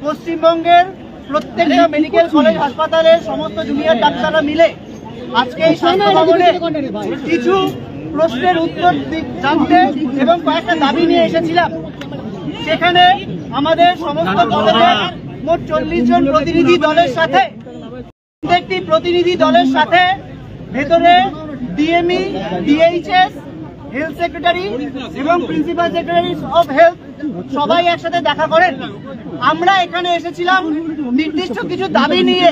পশ্চিমবঙ্গের প্রত্যেকটা medical college হাসপাতালের সমস্ত জুনিয়র ডাক্তাররা মিলে আজকে এই স্বাস্থ্য ভবনে কিছু প্রশ্নের উত্তর জানতে এবং কয়েকটা দাবি নিয়ে এসেছিলাম। সেখানে আমাদের সমস্ত কলেজের মোট 40 জন প্রতিনিধি দলের সাথে প্রত্যেকটি প্রতিনিধি দলের সাথে ভেতরে ডিএমই, ডিএইচএস, হেলথ সেক্রেটারি এবং প্রিন্সিপাল সেক্রেটারি অফ হেলথ সবাই একসাথে দেখা করেন। আমরা এখানে এসেছিলাম নির্দিষ্ট কিছু দাবি নিয়ে।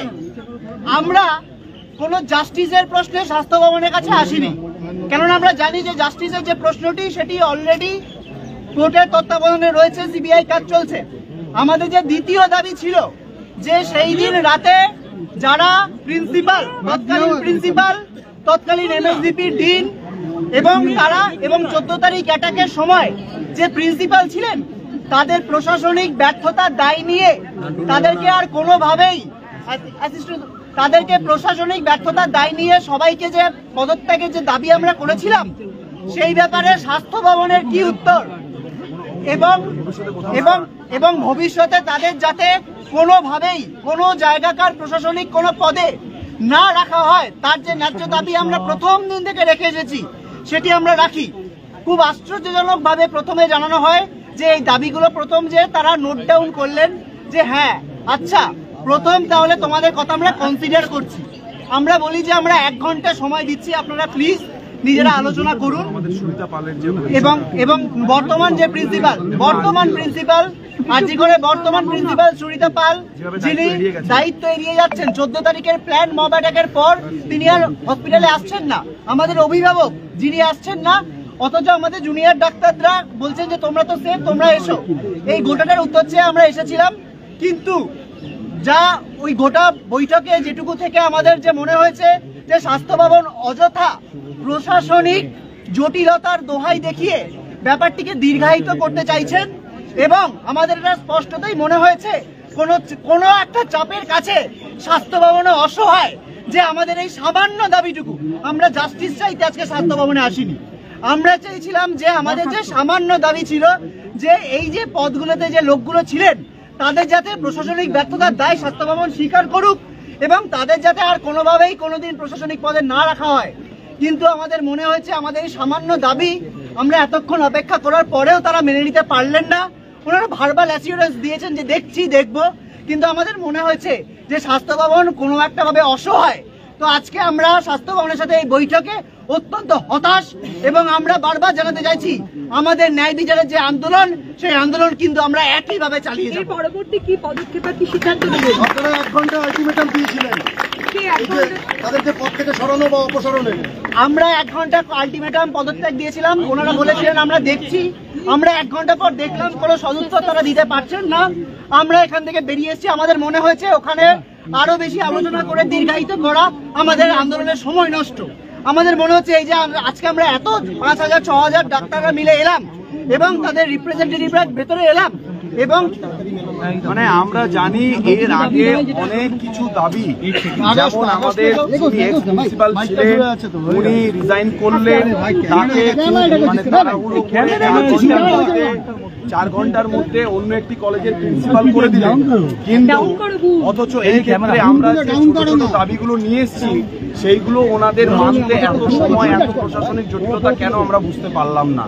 আমরা কোনো জাস্টিসের প্রশ্নে স্বাস্থ্য ভবনের কাছে আসিনি, কেননা আমরা জানি যে জাস্টিসের যে প্রশ্নটি সেটি অলরেডি কোর্টের তত্ত্বাবধানে রয়েছে, সিবিআই কাজ চলছে। আমাদের যে দ্বিতীয় দাবি ছিল যে সেই দিন রাতে যারা প্রিন্সিপাল, তৎকালীন প্রিন্সিপাল, তৎকালীন এমএসডিপি ডিন এবং তারা এবং 14 তারিখ অ্যাটাকের সময় যে প্রিন্সিপাল ছিলেন তাদের প্রশাসনিক ব্যর্থতার দায় নিয়ে তাদেরকে আর কোনোভাবেই তাদেরকে প্রশাসনিক ব্যর্থতার দায় নিয়ে সবাইকে যে পদত্যাগের যে দাবি আমরা করেছিলাম সেই ব্যাপারে স্বাস্থ্য ভবনের কি উত্তর, এবং ভবিষ্যতে তাদের যাতে কোনোভাবেই কোনো জায়গাকার প্রশাসনিক কোনো পদে না রাখা হয় তার যে ন্যায্য দাবি আমরা প্রথম দিন থেকে রেখে এসেছি সেটি আমরা রাখি। খুব আশ্চর্যজনক ভাবে প্রথমে জানানো হয় যে এই দাবিগুলো প্রথম যে তারা নোট ডাউন করলেন যে হ্যাঁ আচ্ছা প্রথম তাহলে তোমাদের কথা আমরা কনসিডার করছি। আমরা বলি যে আমরা 1 ঘন্টা সময় দিচ্ছি, আপনারা প্লিজ নিজেরা আলোচনা করুন। এবং বর্তমান যে প্রিন্সিপাল আরজি করে বর্তমান প্রিন্সিপাল সুরিতা পাল যিনি দায়িত্ব এড়িয়ে যাচ্ছেন, 14 তারিখের প্ল্যান মব অ্যাটাকের পর তিনি আর হসপিটালে আসছেন না, আমাদের অভিভাবক যিনি আসছেন না, অথচ আমাদের জুনিয়র ডাক্তাররা বলছেন যে তোমরা তো সেফ, তোমরা এসো। এই গোটাটার উত্তর চেয়ে আমরা এসেছিলাম, কিন্তু যা ওই গোটা বৈঠকে যেটুকু থেকে আমাদের যে মনে হয়েছে যে স্বাস্থ্য ভবন অযথা প্রশাসনিক জটিলতার দোহাই দেখিয়ে ব্যাপারটিকে দীর্ঘায়িত করতে চাইছেন এবং আমাদের এটা স্পষ্টতই মনে হয়েছে কোনো একটা চাপের কাছে স্বাস্থ্য ভবনে অসহায় যে আমাদের এই সামান্য দাবিটুকু আমরা জাস্টিস চাইতে আজকে স্বাস্থ্য ভবনে আসিনি। আমরা চাইছিলাম যে আমাদের যে সামান্য দাবি ছিল যে এই যে পদগুলোতে যে লোকগুলো ছিলেন তাদের যাতে প্রশাসনিক ব্যর্থতার দায় স্বাস্থ্য ভবন স্বীকার করুক এবং তাদের যাতে আর কোনোভাবেই কোনোদিন প্রশাসনিক পদে না রাখা হয়। কিন্তু আমাদের মনে হয়েছে আমাদের এই সামান্য দাবি আমরা এতক্ষণ অপেক্ষা করার পরেও তারা মেনে নিতে পারলেন না। ওনারা ভার্বাল অ্যাসিওরেন্স দিয়েছেন যে দেখছি দেখব, কিন্তু আমাদের মনে হয়েছে যে স্বাস্থ্য ভবন কোনো একটা ভাবে অসহায়। তো আজকে আমরা স্বাস্থ্য ভবনের সাথে এই বৈঠকে অত্যন্ত হতাশ এবং আমরা বারবার জানাতে চাইছি আমাদের ন্যায় বিচারের যে আন্দোলন সেই আন্দোলন কিন্তু আমরা একইভাবে চালিয়ে যাব। পরবর্তী কি পদক্ষেপ কি সিদ্ধান্ত নেবেন? আপনারা 1 ঘন্টা আলটিমেটাম দিয়েছিলেন তাদেরকে পদ থেকে সরানো বা অপসারণের। আমরা 1 ঘন্টা আলটিমেটাম পদত্যাগ দিয়েছিলাম, ওনারা বলেছিলেন আমরা দেখছি। আমরা 1 ঘন্টা পর দেখলাম কোনো সদুত্তর তারা দিতে পারছেন না। আমরা এখান থেকে বেরিয়ে এসেছি। আমাদের মনে হয়েছে ওখানে আরো বেশি আলোচনা করে দীর্ঘায়িত করা আমাদের আন্দোলনের সময় নষ্ট। আমাদের মনে হচ্ছে এই যে আজকে আমরা এত 5000-6000 ডাক্তাররা মিলে এলাম এবং তাদের রিপ্রেজেন্টেটিভরা ভেতরে এলাম এবং মানে আমরা জানি এর আগে অনেক কিছু দাবি, যেমন আমাদের প্রিন্সিপাল ছিলেন উনি রিজাইন করলেন, তাকে মানে তাড়াহুড়ো করে 4 ঘন্টার মধ্যে অন্য একটি কলেজের প্রিন্সিপাল করে দিলেন। কিন্তু অথচ এই ক্ষেত্রে আমরা যে ছোট ছোট দাবিগুলো নিয়ে এসেছি সেইগুলো ওনাদের মানতে এত সময়, এত প্রশাসনিক জটিলতা কেন আমরা বুঝতে পারলাম না।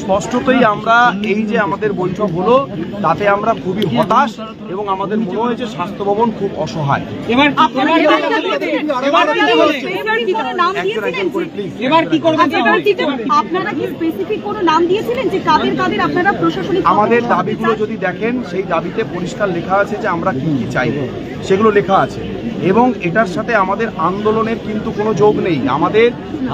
স্পষ্টতই আমরা এই যে আমাদের বৈঠক হলো তাতে আমরা খুবই হতাশ এবং আমাদের মনে হয়েছে স্বাস্থ্য ভবন খুব অসহায়। আমাদের দাবিগুলো যদি দেখেন সেই দাবিতে পরিষ্কার লেখা আছে যে আমরা কি কি চাইব, সেগুলো লেখা আছে এবং এটার সাথে আমাদের আন্দোলনের কিন্তু কোনো যোগ নেই। আমাদের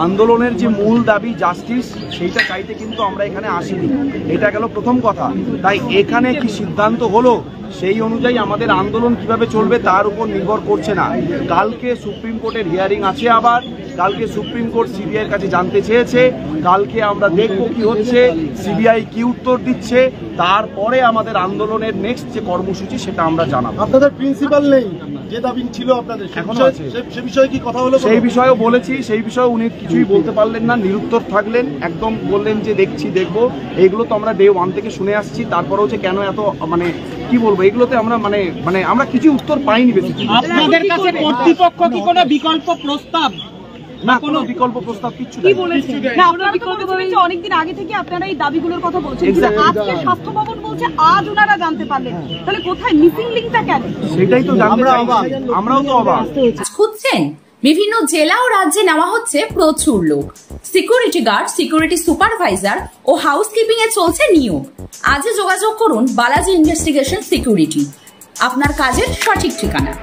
আন্দোলনের যে মূল দাবি জাস্টিস সেইটা চাইতে কিন্তু আমরা এখানে আসিনি, এটা গেল প্রথম কথা। তাই এখানে কি সিদ্ধান্ত হলো সেই অনুযায়ী আমাদের আন্দোলন কিভাবে চলবে তার উপর নির্ভর করছে না। কালকে সুপ্রিম কোর্টের হিয়ারিং আছে, আবার কালকে সুপ্রিম কোর্ট সিবিআইয়ের কাছে জানতে চেয়েছে, কালকে আমরা দেখব কি হচ্ছে, সিবিআই কি উত্তর দিচ্ছে, তারপরে আমাদের আন্দোলনের নেক্সট যে কর্মসূচি সেটা আমরা জানাবো। আপনাদের প্রিন্সিপাল নেই, যে দাবি ছিল আপনাদের এখনো আছে, সে বিষয়ে কি কথা হলো? সেই বিষয়েও বলেছি, সেই বিষয়ে উনি কিছুই বলতে পারলেন না, নিরুত্তর থাকলেন, একদম বললেন যে দেখছি দেখবো। এইগুলো তো আমরা ডে 1 থেকে শুনে আসছি। তারপরেও যে কেন এত মানে কি বলবো এগুলোতে আমরা মানে আমরা কিছু উত্তর পাইনি বেশি। আপনাদের কাছে কর্তৃপক্ষ কি কোনো বিকল্প প্রস্তাব না, কোনো বিকল্প প্রস্তাব কিচ্ছু কি নেই। বলেছেন? না, আপনারা তো বলেছেন যে অনেকদিন আগে থেকে আপনারা এই দাবিগুলোর কথা বলছেন, কিন্তু আজকে স্বাস্থ্য ভবন বলছে আজ ওনারা জানতে পারলেন, তাহলে কোথায় মিসিং লিংকটা কেন? সেটাই তো জানতে চাই, আমরাও তো অবাক। খুঁজছেন? বিভিন্ন জেলা ও রাজ্যে নেওয়া হচ্ছে প্রচুর লোক। সিকিউরিটি গার্ড, সিকিউরিটি সুপারভাইজার ও হাউসকিপিং এ চলছে নিয়োগ। আজই যোগাযোগ করুন বালাজি ইনভেস্টিগেশন সিকিউরিটি, আপনার কাজের সঠিক ঠিকানা।